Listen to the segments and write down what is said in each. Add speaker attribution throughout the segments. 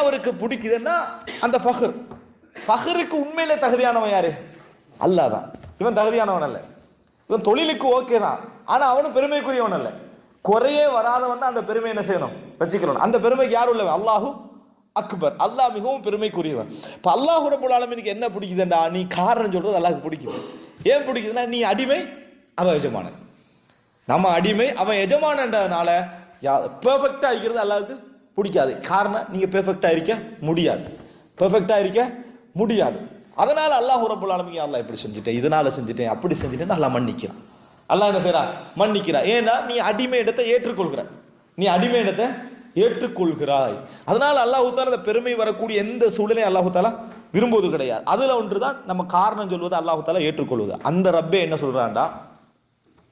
Speaker 1: அவருக்கு பிடிக்குதுன்னா அந்த ஃபஹருக்கு உண்மையிலே தகுதியானவன் யாரு? அல்லாஹ் தான். இவன் தகுதியானவன் அல்ல. இவன் தொழிலுக்கு ஓகே தான், ஆனா அவனும் பெருமைக்குரியவன் அல்ல. குறையே வராதவன் தான் அந்த பெருமை என்ன செய்யணும், வச்சுக்கணும். அந்த பெருமைக்கு யாரும் உள்ளவன்? அல்லாஹு அக்பர். அல்லாஹ் மிகவும் பெருமைக்குரியவன். இப்போ அல்லாஹ் ரப்பல் ஆலமீனுக்கு என்ன பிடிக்குதுண்டா, நீ காரணம் சொல்றது அல்லாஹ்க்கு பிடிக்குது. ஏன் பிடிக்குதுன்னா, நீ அடிமை, அவன் எஜமானன். நம்ம அடிமை, அவன் எஜமானன்றதுனால பெர்ஃபெக்டா இருக்கிறது அல்லாஹ்வுக்கு பிடிக்காது. காரணம், நீங்க பெர்ஃபெக்டா இருக்க முடியாது, பெர்ஃபெக்டா இருக்க முடியாது. அதனால அல்லாஹ் ரப்பல் ஆலமீன் அல்லாஹ் இப்படி செஞ்சுட்டேன், இதனால செஞ்சுட்டேன், அப்படி செஞ்சுட்டேன்னு அல்லாஹ் மன்னிக்கிறான். அல்லாஹ் என்ன செய்யறான்? மன்னிக்கிறான். ஏன்னா நீ அடிமை இடத்தை ஏற்றுக்கொள்கிறாய், நீ அடிமை இடத்தை ஏற்றுக்கொள்கிறாய். அதனால அல்லாஹ் தாலா அந்த பெருமை வரக்கூடிய எந்த சூழலையும் அல்லாஹ் தாலா விரும்புவது கிடையாது. அதுல ஒன்றுதான் நம்ம காரணம் சொல்வது, அல்லாஹ் தாலா ஏற்றுக்கொள்வது. அந்த ரப்பே என்ன சொல்றான்டா,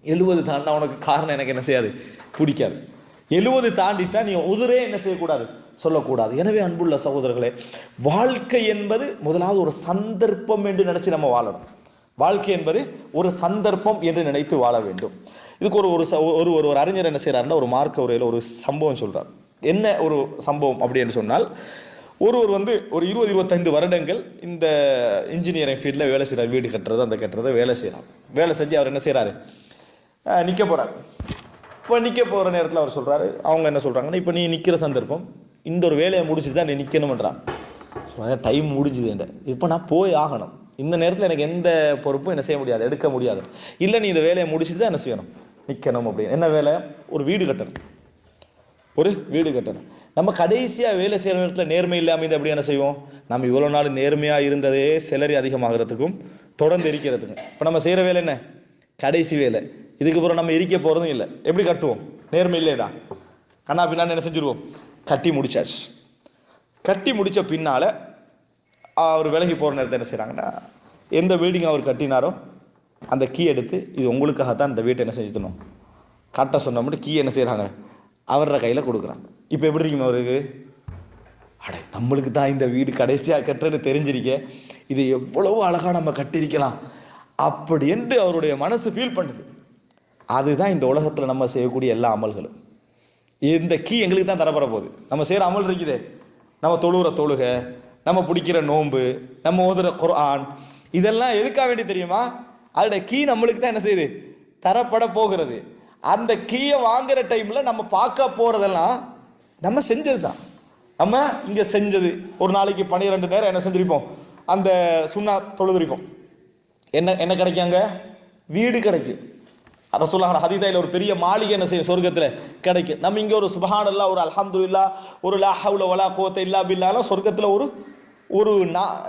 Speaker 1: 70 தாண்டா உனக்கு காரணம் எனக்கு என்ன செய்யாது, பிடிக்காது. 70 தாண்டிட்டா நீ உதிரே என்ன செய்யக்கூடாது, சொல்லக்கூடாது. எனவே அன்புள்ள சகோதரர்களே, வாழ்க்கை என்பது முதலாவது ஒரு சந்தர்ப்பம் என்று நினைச்சு நம்ம வாழணும். வாழ்க்கை என்பது ஒரு சந்தர்ப்பம் என்று நினைத்து வாழ வேண்டும். இதுக்கு ஒரு அறிஞர் என்ன செய்யறாருன்னா, ஒரு மார்க்க உரையில் ஒரு சம்பவம் சொல்றார். என்ன ஒரு சம்பவம் அப்படின்னு சொன்னால், ஒருவர் ஒரு 20-25 வருடங்கள் இந்த இன்ஜினியரிங் ஃபீல்டில் வேலை செய்கிறார். வீடு கட்டுறது, அந்த கட்டுறதை வேலை செய்கிறார். வேலை செஞ்சு அவர் என்ன செய்கிறாரு, நிற்க போகிறார். இப்போ நிற்க போகிற நேரத்தில் அவர் சொல்கிறாரு, அவங்க என்ன சொல்கிறாங்கன்னா, இப்போ நீ நிற்கிற சந்தர்ப்பம், இந்த ஒரு வேலையை முடிச்சுட்டு தான் நீ நிற்கணும்ன்றான். டைம் முடிஞ்சுதுன்ற, இப்போ நான் போய் ஆகணும், இந்த நேரத்தில் எனக்கு எந்த பொறுப்பும் என்ன செய்ய முடியாது, எடுக்க முடியாது. இல்லை, நீ இந்த வேலையை முடிச்சுட்டு தான் என்ன செய்யணும், நிற்கணும். அப்படின்னு என்ன வேலை? ஒரு வீடு கட்டணும், ஒரு வீடு கட்டணும். நம்ம கடைசியாக வேலை செய்கிற நேரத்தில் நேர்மை இல்லாமல் இருந்து அப்படி என்ன செய்வோம், நம்ம இவ்வளோ நாள் நேர்மையாக இருந்ததே சேலரி அதிகமாகிறதுக்கும் தொடர்ந்து இருக்கிறதுக்கும். இப்போ நம்ம செய்கிற வேலை என்ன, கடைசி வேலை. இதுக்கு அப்புறம் நம்ம இருக்க போகிறதும் இல்லை. எப்படி கட்டுவோம், நேர்மை இல்லைடா, கண்ணா பின்னாடி என்ன செஞ்சுருவோம், கட்டி முடிச்சாச்சு. கட்டி முடித்த பின்னால் அவர் விலகி போகிற நேரத்தை என்ன செய்கிறாங்கன்னா, எந்த பில்டிங் அவர் கட்டினாரோ அந்த கீ எடுத்து, இது உங்களுக்காகத்தான் இந்த வீட்டை என்ன செஞ்சுக்கணும், கட்ட சொன்ன மட்டும் கீ என்ன செய்கிறாங்க, அவரோட கையில் கொடுக்குறாங்க. இப்போ எப்படி இருக்குமா அவருக்கு, அடே நம்மளுக்கு தான் இந்த வீடு கடைசியாக கட்டுறது தெரிஞ்சிருக்க, இது எவ்வளவு அழகாக நம்ம கட்டியிருக்கலாம் அப்படி என்று அவருடைய மனசு ஃபீல் பண்ணுது. அதுதான் இந்த உலகத்தில் நம்ம செய்யக்கூடிய எல்லா அமல்களும். இந்த கீ எங்களுக்கு தான் தரப்பட போகுது. நம்ம செய்கிற அமல் இருக்குதே, நம்ம தொழுகிற தொழுகை, நம்ம பிடிக்கிற நோன்பு, நம்ம ஓதுற குர்ஆன், இதெல்லாம் எதுக்காக வேண்டி தெரியுமா, அதோட கீ நம்மளுக்கு தான் என்ன செய்யுது, தரப்பட போகிறது. அந்த கீயை வாங்குற டைமில் நம்ம பார்க்க போகிறதெல்லாம் நம்ம செஞ்சது தான். நம்ம இங்கே செஞ்சது, ஒரு நாளைக்கு 12 நேரம் என்ன செஞ்சிருப்போம், அந்த சுன்னா தொழுதிருப்போம். என்ன என்ன கிடைக்காங்க, வீடு கிடைக்கும். ரசூலுல்லாஹ் ஹதீஸில் ஒரு பெரிய மாளிகை என்ன செய்யும், சொர்க்கத்தில் கிடைக்கும். நம்ம இங்கே ஒரு சுப்ஹானல்லாஹ், ஒரு அல்ஹம்துலில்லாஹ், ஒரு லா ஹவ்ல வலா குவத்த இல்லா பில்லாஹ், சொர்க்கத்தில் ஒரு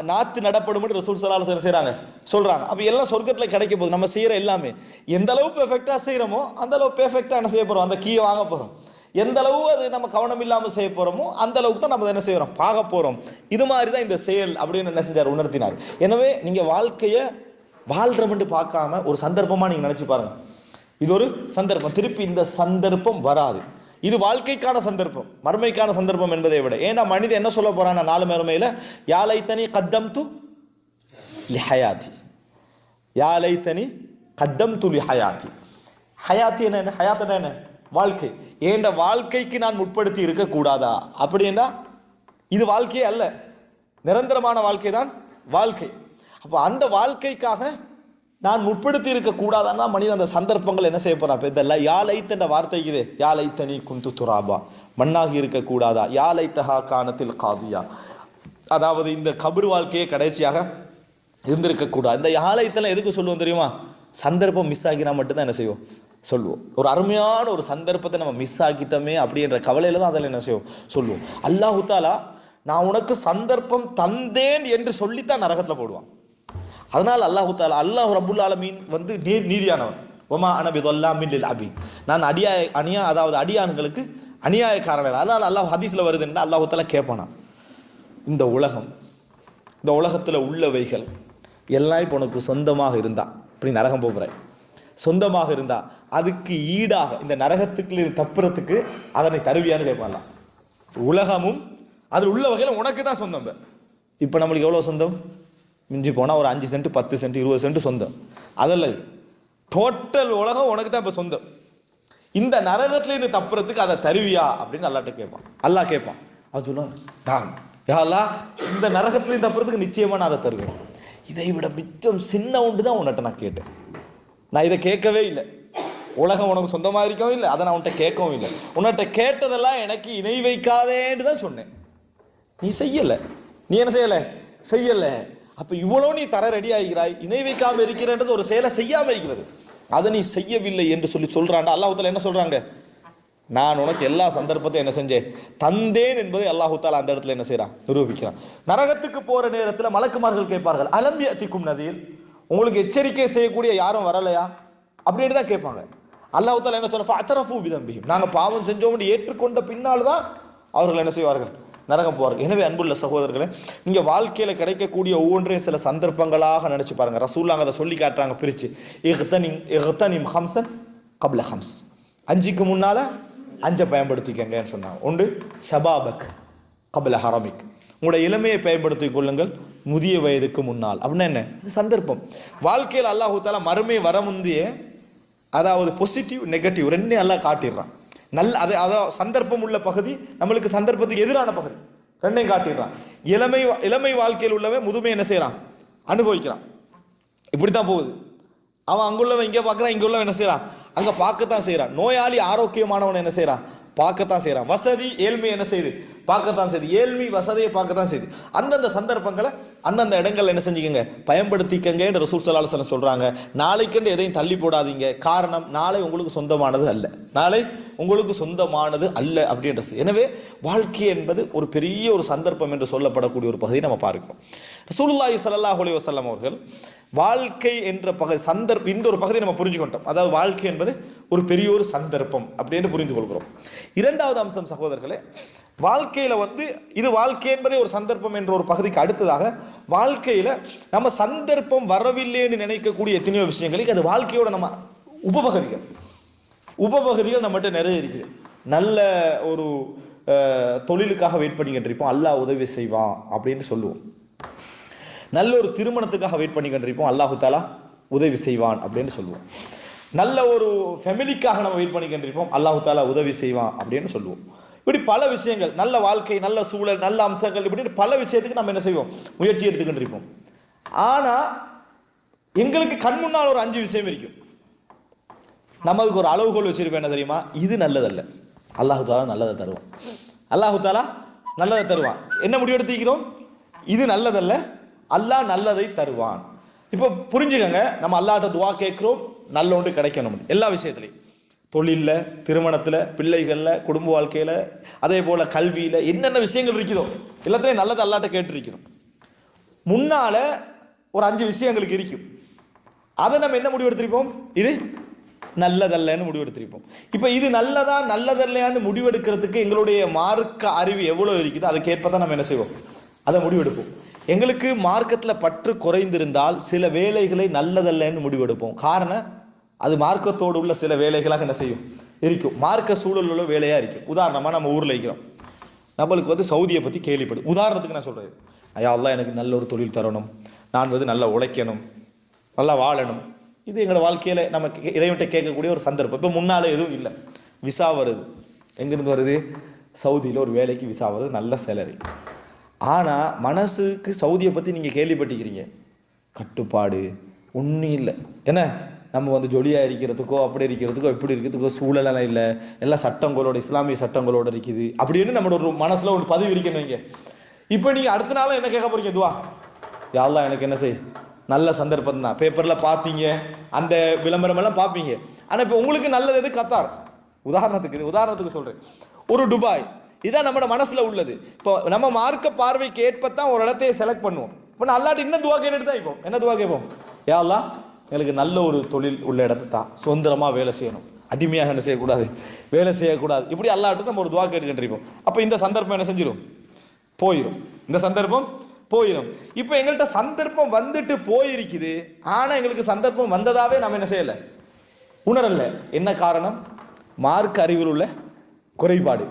Speaker 1: நாத்து நடப்படும் ரசூல் ஸல்லல்லாஹு அலைஹி வஸல்லம் செய்கிறாங்க, சொல்கிறாங்க. அப்போ எல்லாம் சொர்க்கத்தில் கிடைக்க போகுது. நம்ம செய்கிற எல்லாமே எந்த அளவு பெர்ஃபெக்டாக செய்கிறோமோ அந்த அளவு பெர்ஃபெக்டாக என்ன செய்ய போகிறோம், அந்த கீயை வாங்க போகிறோம். எந்த அளவு அது நம்ம கவனம் இல்லாமல் செய்ய போகிறோமோ அந்த அளவுக்கு தான் நம்ம என்ன செய்கிறோம், பார்க்க போகிறோம். இது மாதிரி தான் இந்த செயல் அப்படின்னு என்ன செஞ்சார், உணர்த்தினார். எனவே நீங்கள் வாழ்க்கையை வாழ்கிறோம்னு பார்க்காம ஒரு சந்தர்ப்பமாக நீங்கள் நினச்சி பாருங்கள். இது ஒரு சந்தர்ப்பம், திருப்பி இந்த சந்தர்ப்பம் வராது. இது வாழ்க்கைக்கான சந்தர்ப்பம், மறுமைக்கான சந்தர்ப்பம் என்பதை விட. ஏன்னா மனிதன் என்ன சொல்ல போறான், நாலு மறுமையில், யா லைத்தனி கத்தம்து லிஹயாத்தி, யா லைத்தனி கத்தம்து லிஹயாத்தி. ஹயாத்தி என்ன, ஹயாத்தனா என்ன, வாழ்க்கை. ஏண்ட வாழ்க்கைக்கு நான் முற்படுத்தி இருக்கக்கூடாதா அப்படின்னா, இது வாழ்க்கையே அல்ல, நிரந்தரமான வாழ்க்கை தான் வாழ்க்கை. அப்போ அந்த வாழ்க்கைக்காக நான் முற்படுத்தி இருக்கக்கூடாதான் மனிதன் அந்த சந்தர்ப்பங்கள் என்ன செய்ய போறான். இப்போ இந்த யா லைத்தன்ற வார்த்தைக்கு இது, யா லைத்தனி குந்து துராபா, மண்ணாகி இருக்கக்கூடாதா, யா லைத்தஹா கானத்தில் காதியா, அதாவது இந்த கபர் வாழ்க்கையை கடைசியாக இருந்திருக்கக்கூடாது. இந்த யா லைத்தனை எதுக்கு சொல்லுவோம் தெரியுமா, சந்தர்ப்பம் மிஸ் ஆகினா மட்டும்தான் என்ன செய்வோம் சொல்லுவோம். ஒரு அருமையான ஒரு சந்தர்ப்பத்தை நம்ம மிஸ் ஆக்கிட்டோமே அப்படின்ற கவலையில தான் அதில் என்ன செய்வோம் சொல்லுவோம். அல்லாஹு தாலா நான் உனக்கு சந்தர்ப்பம் தந்தேன் என்று சொல்லித்தான் நரகத்தில் போடுவான். அதனால் அல்லாஹு தாலா, அல்லாஹ் ரப்புல் ஆலமீன் நீதியானவன். ஒமா அனபிதொல்லாமின் லில் அபீத், நான் அதாவது அடியான்களுக்கு அநியாயக்காரன். அதனால் அல்லாஹ் ஹதீஸில் வருதுன்னா அல்லாஹு தாலா கேட்பானா, இந்த உலகத்தில் உள்ளவைகள் எல்லாம் இப்போ உனக்கு சொந்தமாக இருந்தா, இப்படி நரகம் போகிறேன், சொந்தமாக இருந்தா அதுக்கு ஈடாக இந்த நரகத்துக்கு தப்புறதுக்கு அதனை தருவியான்னு கேட்பான்லாம். உலகமும் அதில் உள்ள வகையில் உனக்கு தான் சொந்தம். இப்போ நம்மளுக்கு எவ்வளோ சொந்தம், மிஞ்சி போனால் ஒரு 5 சென்ட் 10 சென்ட் 20 சென்ட் சொந்தம். அதில் டோட்டல் உலகம் உனக்கு தான் இப்போ சொந்தம். இந்த நரகத்துல இருந்து தப்புறதுக்கு அதை தருவியா அப்படின்னு அல்லாட்ட கேட்பான். அல்லாஹ் கேட்பான். அவன் சொல்லுவான், நான் யா அல்லாஹ் இந்த நரகத்திலையும் தப்புறதுக்கு நிச்சயமா நான் அதை தருவேன். இதை விட மிச்சம் சின்ன ஒன்று தான் உன்கிட்ட நான் கேட்டேன். நான் இதை கேட்கவே இல்லை. உலகம் உனக்கு சொந்தமாக இருக்கவும் இல்லை, அதை நான் உன்கிட்ட கேட்கவும் இல்லை. உன்கிட்ட கேட்டதெல்லாம் எனக்கு இணை வைக்காதேன்னு தான் சொன்னேன். நீ செய்யலை. நீ என்ன செய்யலை? செய்யலை. அப்போ இவ்வளோ நீ தர ரெடி ஆகிறாய், இணை வைக்காமல் இருக்கிறன்றது ஒரு செயலை செய்யாமல் இருக்கிறது, அதை நீ செய்யவில்லை என்று சொல்றான்டா. அல்லாஹ் தஆலா என்ன சொல்றாங்க? நான் உனக்கு எல்லா சந்தர்ப்பத்தையும் என்ன செஞ்சேன்? தந்தேன் என்பதை அல்லாஹ் தஆலா அந்த இடத்துல என்ன செய்யறான்? நிரூபிக்கிறான். நரகத்துக்கு போற நேரத்தில் மலக்குமார்கள் கேட்பார்கள், அலம் யஅதிக்கும் நதீர், உங்களுக்கு எச்சரிக்கை செய்யக்கூடிய யாரும் வரலையா அப்படின்னு தான் கேட்பாங்க. அல்லாஹ் தஆலா என்ன சொல்ற? ஃபஅதரஃபு பிதம்பிஹிம், நாங்கள் பாவம் செஞ்சோம்னு ஏற்றுக்கொண்ட பின்னால் தான் அவர்கள் என்ன செய்வார்கள்? நரகம் போவார்கள். எனவே அன்புள்ள சகோதரர்களே, நீங்க வாழ்க்கையில கிடைக்கக்கூடிய ஒவ்வொன்றையும் சில சந்தர்ப்பங்களாக நினைச்சு பாருங்க. ரசூலுல்லாஹ் அதை சொல்லி காட்டுறாங்க பிரிச்சு, இக்தனிம் ஹம்ஸன் கப்ல ஹம்ஸ், 5க்கு முன்னால 5 பயன்படுத்திக்கங்கன்னு சொன்னாங்க. ஒன்று ஷபாபக் கப்ல ஹரமிக், உங்களோட இளமையை பயன்படுத்திக் கொள்ளுங்கள் முதிய வயதுக்கு முன்னால். அப்படின்னா என்ன? இது சந்தர்ப்பம். வாழ்க்கையில் அல்லாஹ் தஆலா மறுமை வர முந்தையே, அதாவது பாசிட்டிவ் நெகட்டிவ் ரெண்டையும் அல்லாஹ் காட்டிடுறான். அதாவது சந்தர்ப்பம் உள்ள பகுதி, நம்மளுக்கு சந்தர்ப்பத்துக்கு எதிரான பகுதி, ரெண்டையும் காட்டிடுறான். இளமை வாழ்க்கையில் உள்ளவன் முதுமை என்ன செய்யறான்? அனுபவிக்கிறான். இப்படித்தான் போகுது. அவன் அங்குள்ளவன் இங்கே பார்க்குறான், இங்கே உள்ளவன் என்ன செய்யறான்? அங்கே பார்க்கத்தான் செய்யறான். நோயாளி ஆரோக்கியமானவன் என்ன செய்யறான்? பார்க்கத்தான் செய்யறான். வசதி ஏழ்மை என்ன செய்யுது? பார்க்கத்தான் செய்யுது. ஏழ்மை வசதியை பார்க்கத்தான் செய்யுது. அந்தந்த சந்தர்ப்பங்களை அந்தந்த இடங்கள் என்ன செஞ்சுக்கங்க, பயன்படுத்திக்கங்க என்று ரசூல் ஸல்லல்லாஹு அலைஹி வஸல்லம் சொல்றாங்க. நாளைக்கென்று எதையும் தள்ளி போடாதீங்க. காரணம், நாளை உங்களுக்கு சொந்தமானது அல்ல, நாளை உங்களுக்கு சொந்தமானது அல்ல அப்படின்றது. எனவே வாழ்க்கை என்பது ஒரு பெரிய ஒரு சந்தர்ப்பம் என்று சொல்லப்படக்கூடிய ஒரு பகுதியை நம்ம பார்க்கிறோம். ரசூலுல்லாஹி ஸல்லல்லாஹு அலைஹி வஸல்லம் அவர்கள் வாழ்க்கை என்ற சந்தர்ப்பம், இந்த ஒரு பகுதியை நம்ம புரிஞ்சுக்கிட்டோம். அதாவது வாழ்க்கை என்பது ஒரு பெரிய ஒரு சந்தர்ப்பம் அப்படின்னு புரிந்து கொள்கிறோம். இரண்டாவது அம்சம் சகோதரர்களே, வாழ்க்கையில இது வாழ்க்கை என்பதே ஒரு சந்தர்ப்பம் என்ற ஒரு பகுதிக்கு அடுத்ததாக, வாழ்க்கையில நம்ம சந்தர்ப்பம் வரவில்லைன்னு நினைக்கக்கூடிய எத்தனையோ விஷயங்களுக்கு அது வாழ்க்கையோட நம்ம உபபகுதிகள் நம்மகிட்ட நிறைய இருக்குது. நல்ல ஒரு தொழிலுக்காக வெயிட் பண்ணிக்கிட்டு இருப்போம், அல்லாஹ் உதவி செய்வான் அப்படின்னு சொல்லுவோம். நல்ல ஒரு திருமணத்துக்காக வெயிட் பண்ணிக்கிட்டு இருப்போம், அல்லாஹு தஆலா உதவி செய்வான் அப்படின்னு சொல்லுவோம். நல்ல ஒரு ஃபேமிலிக்காக நம்ம வெயிட் பண்ணிக்கிட்டு இருப்போம், அல்லாஹு தஆலா உதவி செய்வான் அப்படின்னு சொல்லுவோம். இப்படி பல விஷயங்கள், நல்ல வாழ்க்கை, நல்ல சூழல், நல்ல அம்சங்கள், இப்படி பல விஷயத்துக்கு நம்ம என்ன செய்வோம்? முயற்சி எடுத்துக்கிட்டு இருப்போம். ஆனா எங்களுக்கு கண் முன்னால் ஒரு 5 விஷயம் இருக்கும். நமக்கு ஒரு அளவுகோல் வச்சிருப்போம், என்ன தெரியுமா? இது நல்லதல்ல, அல்லாஹு தஆலா நல்லதை தருவான், அல்லாஹு தஆலா நல்லதை தருவான். என்ன முடிவெடுத்திக்கிறோம்? இது நல்லதல்ல, அல்லாஹ் நல்லதை தருவான். இப்போ புரிஞ்சுக்கங்க, நம்ம அல்லாஹ்ட்ட துவா கேட்கிறோம், நல்ல ஒன்று கிடைக்கணும். எல்லா விஷயத்துலையும், தொழிலில், திருமணத்தில், பிள்ளைகளில், குடும்ப வாழ்க்கையில், அதே போல் கல்வியில், என்னென்ன விஷயங்கள் இருக்குதோ எல்லாத்தையும் நல்லது அல்லாஹ்ட்ட கேட்டிருக்கிறோம். முன்னால் ஒரு 5 விஷயங்களுக்கு இருக்கும், அதை நம்ம என்ன முடிவெடுத்திருப்போம்? இது நல்லதல்லன்னு முடிவெடுத்திருப்போம். இப்போ இது நல்லதா நல்லதல்லையான்னு முடிவெடுக்கிறதுக்கு எங்களுடைய மார்க்க அறிவு எவ்வளோ இருக்குதோ அதுக்கேற்ப தான் நம்ம என்ன செய்வோம்? அதை முடிவெடுப்போம். எங்களுக்கு மார்க்கத்தில் பற்று குறைந்திருந்தால் சில வேலைகளை நல்லதல்லன்னு முடிவெடுப்போம். காரணம், அது மார்க்கத்தோடு உள்ள சில வேலைகளாக என்ன செய்யும்? இருக்கும். மார்க்க சூழல் உள்ள வேலையாக இருக்கும். உதாரணமாக நம்ம ஊரில் இருக்கிறோம், நம்மளுக்கு சவுதியை பற்றி கேள்விப்படும். உதாரணத்துக்கு நான் சொல்கிறேன், ஐயா அல்லாஹ் எனக்கு நல்ல ஒரு தொழில் தரணும், நான் நல்லா உழைக்கணும், நல்லா வாழணும். இது எங்களோட வாழ்க்கையில் நம்ம இறைவன்கிட்ட கேட்கக்கூடிய ஒரு சந்தர்ப்பம். இப்போ முன்னால் எதுவும் இல்லை, விசா வருது. எங்கேருந்து வருது? சவுதியில் ஒரு வேலைக்கு விசா வருது, நல்ல சேலரி. ஆனால் மனசுக்கு சவுதியை பற்றி நீங்கள் கேள்விப்பட்டிருக்கிறீங்க, கட்டுப்பாடு ஒன்றும் இல்லை. என்ன, நம்ம ஜொலியாக இருக்கிறதுக்கோ அப்படி இருக்கிறதுக்கோ இப்படி இருக்கிறதுக்கோ சூழலெல்லாம் இல்லை, எல்லாம் சட்டங்களோட, இஸ்லாமிய சட்டங்களோட இருக்குது அப்படின்னு நம்மளோட ஒரு மனசில் ஒரு பதிவு இருக்கணும். வைங்க, இப்போ நீங்கள் அடுத்த நாளும் என்ன கேட்க போறீங்க? துவா, யா அல்லாஹ் எனக்கு என்ன செய், நல்ல சந்தர்ப்பம் தான். பேப்பரில் பார்ப்பீங்க, அந்த விளம்பரம் எல்லாம் பார்ப்பீங்க. ஆனால் இப்போ உங்களுக்கு நல்லது எது? கத்தார். உதாரணத்துக்கு சொல்கிறேன், ஒரு துபாய், இதான் நம்ம மனசுல உள்ளது. இப்போ நம்ம மார்க்க பார்வைக்கு ஏற்பத்தான் ஒரு இடத்தையே செலக்ட் பண்ணுவோம். இப்போ நான் அல்லாஹ்ட்ட இன்னும் துவா கேட்டுட்டு தான் இப்போ என்ன துவா கேட்போம்? யா அல்லாஹ் எனக்கு நல்ல ஒரு தொழில் உள்ள இடத்தை தான், சுதந்திரமா வேலை செய்யணும், அடிமையாக என்ன செய்யக்கூடாது, வேலை செய்யக்கூடாது. இப்படி அல்லாஹ்ட்ட நம்ம ஒரு துவா கேட்டுக்கிட்டு இருப்போம். அப்போ இந்த சந்தர்ப்பம் என்ன செஞ்சிடும்? போயிடும். இந்த சந்தர்ப்பம் போயிடும். இப்போ எங்கள்கிட்ட சந்தர்ப்பம் வந்துட்டு போயிருக்குது, ஆனால் எங்களுக்கு சந்தர்ப்பம் வந்ததாவே நம்ம என்ன செய்யலை, உணரல. என்ன காரணம்? மார்க்க அறிவில் உள்ள குறைபாடு,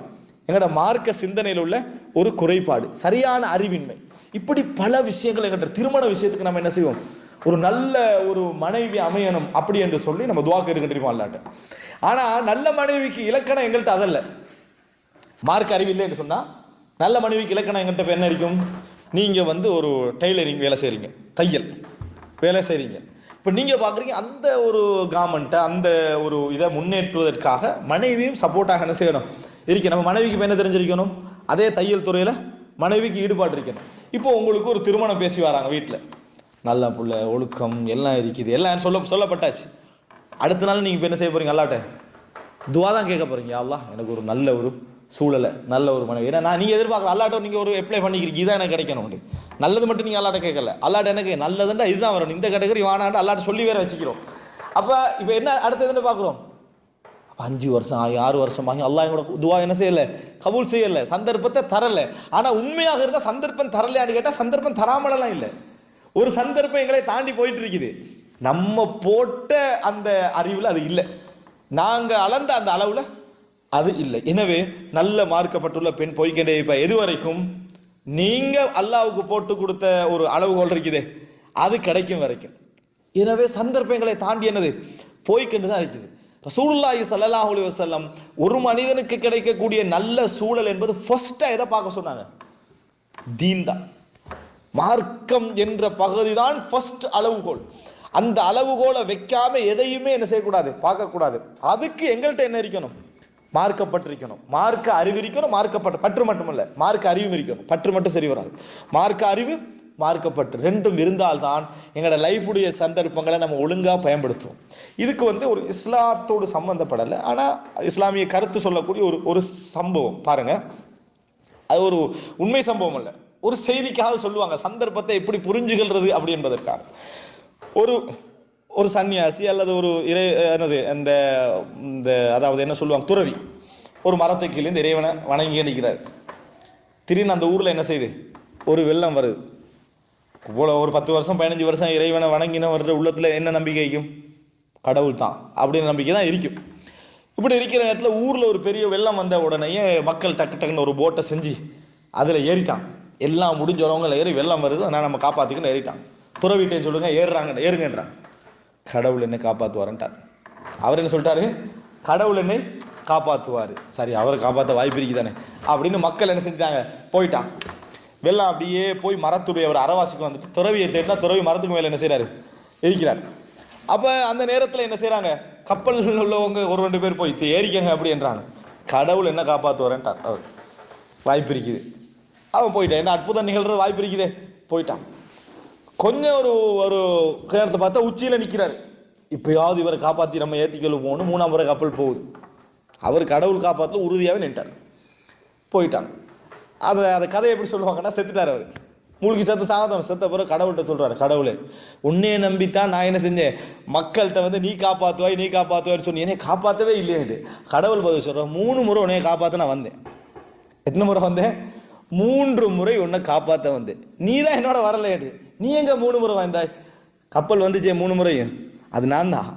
Speaker 1: எங்களோட மார்க்க சிந்தனையில் உள்ள ஒரு குறைபாடு, சரியான அறிவின்மை. இப்படி பல விஷயங்கள் எங்கள்கிட்ட. திருமண விஷயத்துக்கு நம்ம என்ன செய்வோம்? ஒரு நல்ல ஒரு மனைவி அமையணும் அப்படி என்று சொல்லி நம்ம துவா கேட்டுக்கிட்டு இருப்போம் அல்லாஹ்ட்ட. ஆனால் நல்ல மனைவிக்கு இலக்கணம் எங்கள்கிட்ட அதல்ல. மார்க்க அறிவு இல்லை என்று சொன்னால் நல்ல மனைவிக்கு இலக்கணம் எங்கிட்ட இப்போ என்ன இருக்கும்? நீங்கள் வந்து ஒரு டெய்லரிங் வேலை செய்கிறீங்க, தையல் வேலை செய்கிறீங்க. இப்போ நீங்கள் பார்க்குறீங்க அந்த ஒரு கவர்மெண்ட்டை அந்த ஒரு இதை முன்னேற்றுவதற்காக மனைவியும் சப்போர்ட்டாக என்ன செய்யணும் இருக்கு. நம்ம மனைவிக்கு இப்போ என்ன தெரிஞ்சிருக்கணும்? அதே தையல் துறையில் மனைவிக்கு ஈடுபாடு இருக்கணும். இப்போ உங்களுக்கு ஒரு திருமணம் பேசி வராங்க வீட்டில், நல்ல புள்ள ஒழுக்கம் எல்லாம் இருக்குது, எல்லாம் சொல்லப்பட்டாச்சு. அடுத்த நாள் நீங்கள் இப்போ என்ன செய்ய போகிறீங்க? அல்லாட்ட துவா தான் கேட்க போகிறீங்க. அல்லாஹ் எனக்கு ஒரு நல்ல ஒரு சூழலை, நல்ல ஒரு மனைவி. ஏன்னா நீங்கள் எதிர்பார்க்குற அல்லாட்ட நீங்கள் ஒரு அப்ளை பண்ணிக்கிறீங்க, இதான் எனக்கு கிடைக்கணும். நல்லது மட்டும் நீங்கள் அல்லாட்ட கேட்கல, அல்லாட்ட எனக்கு நல்லதுண்டா இதுதான் வரணும், இந்த கேட்டகரி வானாண்டு அல்லாட்ட சொல்லி வேற வச்சுக்கிறோம். அப்போ இப்போ என்ன அடுத்தது என்ன பார்க்குறோம்? 5 வருஷம் ஆகி 6 வருஷம் ஆகி அல்லாஹ் எங்களோட துவா என்ன செய்யலை, கபூல் செய்யலை, சந்தர்ப்பத்தை தரலை. ஆனால் உண்மையாக இருந்தால் சந்தர்ப்பம் தரலையான்னு கேட்டால் சந்தர்ப்பம் தராமலாம் இல்லை. ஒரு சந்தர்ப்பம் எங்களை தாண்டி போயிட்டு இருக்குது. நம்ம போட்ட அந்த அறிவில் அது இல்லை, நாங்கள் அளந்த அந்த அளவில் அது இல்லை. எனவே நல்ல மார்க்கப்பட்டுள்ள பெண் போய்கின்றே இப்போ எது வரைக்கும் நீங்கள் அல்லாவுக்கு போட்டு கொடுத்த ஒரு அளவுகோல் இருக்குதே அது கிடைக்கும் வரைக்கும். எனவே சந்தர்ப்பங்களை தாண்டி என்னது போய்கிட்டு தான் இருக்குது. ரசூலுல்லாஹி ஸல்லல்லாஹு அலைஹி வஸல்லம் ஒரு மனிதனுக்கு கிடைக்கக்கூடிய நல்ல சூழல் என்பது ஃபர்ஸ்டா எதை பார்க்க சொன்னாங்க? தீன் தான், மார்க்கம் என்ற பகுதி தான் ஃபர்ஸ்ட் அளவுகோல். அந்த அளவுகோலை வைக்காம எதையுமே என்ன செய்யக்கூடாது, பார்க்கக்கூடாது. அதுக்கு எங்கள்கிட்ட என்ன இருக்கணும்? மார்க்கப்பட்டிருக்கணும், மார்க்க அறிவு இருக்கணும். மார்க்கப்பட்டு பற்று மட்டுமல்ல, மார்க்க அறிவும் இருக்கணும். பற்று மட்டும் சரி வராது, மார்க்க அறிவு மார்க்கப்பட்டு ரெண்டும் இருந்தால்தான் எங்களோட லைஃபுடைய சந்தர்ப்பங்களை நம்ம ஒழுங்காக பயன்படுத்துவோம். இதுக்கு வந்து ஒரு இஸ்லாத்தோடு சம்பந்தப்படலை, ஆனால் இஸ்லாமிய கருத்து சொல்லக்கூடிய ஒரு சம்பவம் பாருங்க. அது ஒரு உண்மை சம்பவம் அல்ல, ஒரு செய்திக்காக சொல்லுவாங்க. சந்தர்ப்பத்தை எப்படி புரிஞ்சுகிறது அப்படி என்பதற்காக ஒரு சன்னியாசி அல்லது ஒரு என்னது இந்த அதாவது என்ன சொல்லுவாங்க, துறவி ஒரு மரத்துக்கு கீழே இந்த இறைவனை வணங்கி நிற்கிறார். திடீர்னு அந்த ஊரில் என்ன செய்யுது, ஒரு வெள்ளம் வருது. இவ்வளோ ஒரு 10 வருஷம் 15 வருஷம் இறைவனை வணங்கின வர்ற உள்ளத்தில் என்ன நம்பிக்கை இருக்கும்? கடவுள் தான் அப்படின்னு நம்பிக்கை தான் இருக்கும். இப்படி இருக்கிற நேரத்தில் ஊரில் ஒரு பெரிய வெள்ளம் வந்த உடனேயே மக்கள் டக்கு டக்குன்னு ஒரு போட்டை செஞ்சு அதில் ஏறிட்டான். எல்லாம் முடிஞ்சவங்க ஏறி வெள்ளம் வருது நான் நம்ம காப்பாற்றிக்கன்னு ஏறிட்டான். துறவிட்டேன்னு சொல்லுங்க, ஏறுங்கன்றான். கடவுள் என்னை காப்பாற்றுவார்ன்ட்டார். அவர் என்ன சொல்லிட்டாரு? கடவுள் என்னை காப்பாற்றுவார். சரி, அவரை காப்பாற்ற வாய்ப்பு இருக்குதானே அப்படின்னு மக்கள் என்ன செஞ்சுட்டாங்க, போயிட்டான். வெள்ளம் அப்படியே போய் மரத்துடைய ஒரு அரைவாசிக்கு வந்துட்டு துறவியை தேடினா துறவி மரத்துக்கு மேலே என்ன செய்கிறாரு, இருக்கிறார். அப்போ அந்த நேரத்தில் என்ன செய்கிறாங்க, கப்பல் உள்ளவங்க ஒரு 2 பேர் போய் ஏறிக்கங்க அப்படின்றாங்க. கடவுள் என்ன காப்பாற்றுவாரன்ட்டார். அவர் வாய்ப்பு இருக்குது, அவன் போயிட்டான். என்ன அற்புதம் நிகழ்றது வாய்ப்பு இருக்குதே, போயிட்டான். கொஞ்சம் ஒரு நேரத்தை பார்த்தா உச்சியில் நிற்கிறாரு. இப்போயாவது இவரை காப்பாற்றி நம்ம ஏற்றிக்கொள்ள போகணும். 3ஆம் முறை கப்பல் போகுது. அவர் கடவுள் காப்பாற்றல உறுதியாகவே நின்ட்டார், போயிட்டாங்க. அதை கதையை எப்படி சொல்லுவாங்கன்னா, செத்துட்டார் அவர். மூழ்கி செத்த பிறகு கடவுள்கிட்ட சொல்கிறாரு, கடவுளே உன்னையே நம்பித்தான் நான் என்ன செஞ்சேன், மக்கள்கிட்ட வந்து நீ காப்பாற்றுவாய்ன்னு சொன்னி என்னை காப்பாற்றவே இல்லையேட்டு. கடவுள் பதில் சொல்கிறேன், 3 முறை உன்னைய காப்பாற்ற நான் வந்தேன். எத்தனை முறை வந்தேன்? 3 முறை உன்னை காப்பாற்ற வந்தேன். நீ தான் என்னோட வரலையேட்டு. நீ எங்கே 3 முறை வந்தாய்? கப்பல் வந்துச்சே 3 முறையும், அது நான் தான்.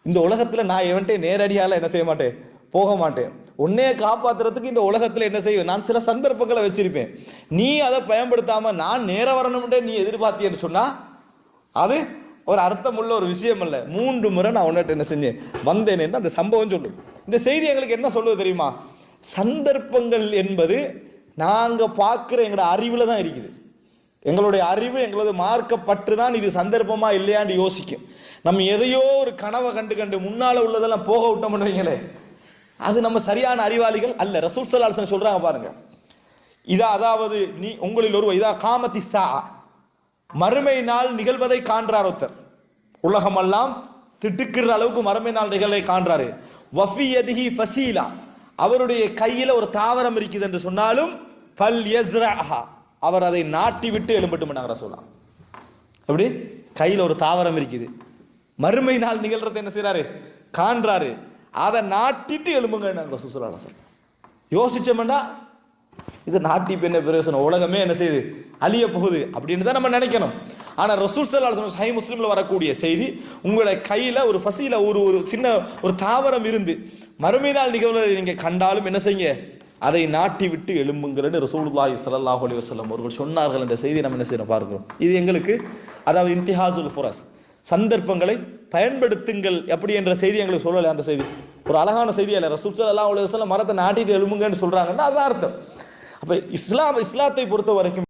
Speaker 1: இந்த உலகத்தில் நான் எவன்ட்டே நேரடியால் என்ன செய்ய மாட்டேன், போக மாட்டேன். உன்னைய காப்பாற்றுறதுக்கு இந்த உலகத்தில் என்ன செய்வேன், நான் சில சந்தர்ப்பங்களை வச்சிருப்பேன். நீ அதை பயன்படுத்தாமல் நான் நேர வரணும்ன்றே நீ எதிர்பார்த்தியன்னு சொன்னால் அது ஒரு அர்த்தமுள்ள ஒரு விஷயம் அல்ல. 3 முறை நான் உன்னிட்ட என்ன செஞ்சேன், வந்தேன்னு அந்த சம்பவம் சொல்லு. இந்த செய்தி எங்களுக்கு என்ன சொல்லுவது தெரியுமா? சந்தர்ப்பங்கள் என்பது நாங்கள் பார்க்குற எங்களோட அறிவில் தான் இருக்குது. எங்களுடைய அறிவு, எங்களது மார்க்கப்பற்று தான் இது சந்தர்ப்பமா இல்லையான்னு யோசிக்கும். நம்ம எதையோ ஒரு கனவை கண்டு முன்னால் உள்ளதெல்லாம் போக விட்டோம் பண்ணுவீங்களே, அது நம்ம சரியான அறிவாளிகள் அல்ல. ரசூல் ஸல்லல்லாஹு அலைஹி வஸல்லம் சொல்றாங்க பாருங்க, அதாவது நீ உங்களில் ஒரு இதா காமத்தி சா, மறுமை நாள் நிகழ்வதை காண்றார் ஒருத்தர். உலகமெல்லாம் திட்டுக்கிற அளவுக்கு மறுமை நாள் நிகழ்வை காண்றாரு. வஃபி யதிஹி ஃபசீலா, அவருடைய கையில ஒரு தாவரம் இருக்குது என்று சொன்னாலும் ஃபல் யஸ்ரஹா, அவர் அதை நாட்டி விட்டு எழும்பட்டும்னாங்க ரசூலா. அப்படி கையில் ஒரு தாவரம் இருக்குது, மறுமை நாள் நிகழ்றதை என்ன செய்யறாரு, காண்றாரு, அதை நாட்டிட்டு எழும்புங்க ரசூல் ஸல்லல்லாஹு அலைஹி வஸல்லம். யோசிச்சோம்னா இது நாட்டி என்ன பிரயோசனம், உலகமே என்ன செய்யுது, அழிய போகுது அப்படின்னு தான் நம்ம நினைக்கணும். ஆனால் ரசூல் ஸல்லல்லாஹு அலைஹி வஸல்லம் சஹீஹ் முஸ்லிம்ல வரக்கூடிய செய்தி, உங்களுடைய கையில் ஒரு ஃபசீல ஒரு சின்ன ஒரு தாவரம் இருந்து மறுமை நாள் நிகழ்வதை நீங்கள் கண்டாலும் என்ன செய்யுங்க, அதை நாட்டி விட்டு எழும்புங்கள்னு ரசூலுல்லாஹி ஸல்லல்லாஹு அலைஹி வஸல்லம் அவர்கள் சொன்னார்கள் என்ற செய்தி நம்ம என்ன செய்யணும் பார்க்கிறோம். இது எங்களுக்கு அதாவது இன்திஹாசுல் ஃபுரஸ், சந்தர்ப்பங்களை பயன்படுத்துங்கள் எப்படி என்ற செய்தி எங்களுக்கு சொல்லலை. அந்த செய்தி ஒரு அழகான செய்தி அல்ல. ரசூல் ஸல்லல்லாஹு அலைஹி வஸல்லம் மரத்தை நாட்டிட்டு எழும்புங்கன்னு சொல்றாங்கன்னா அதுதான் அர்த்தம். அப்ப இஸ்லாத்தை பொறுத்த வரைக்கும்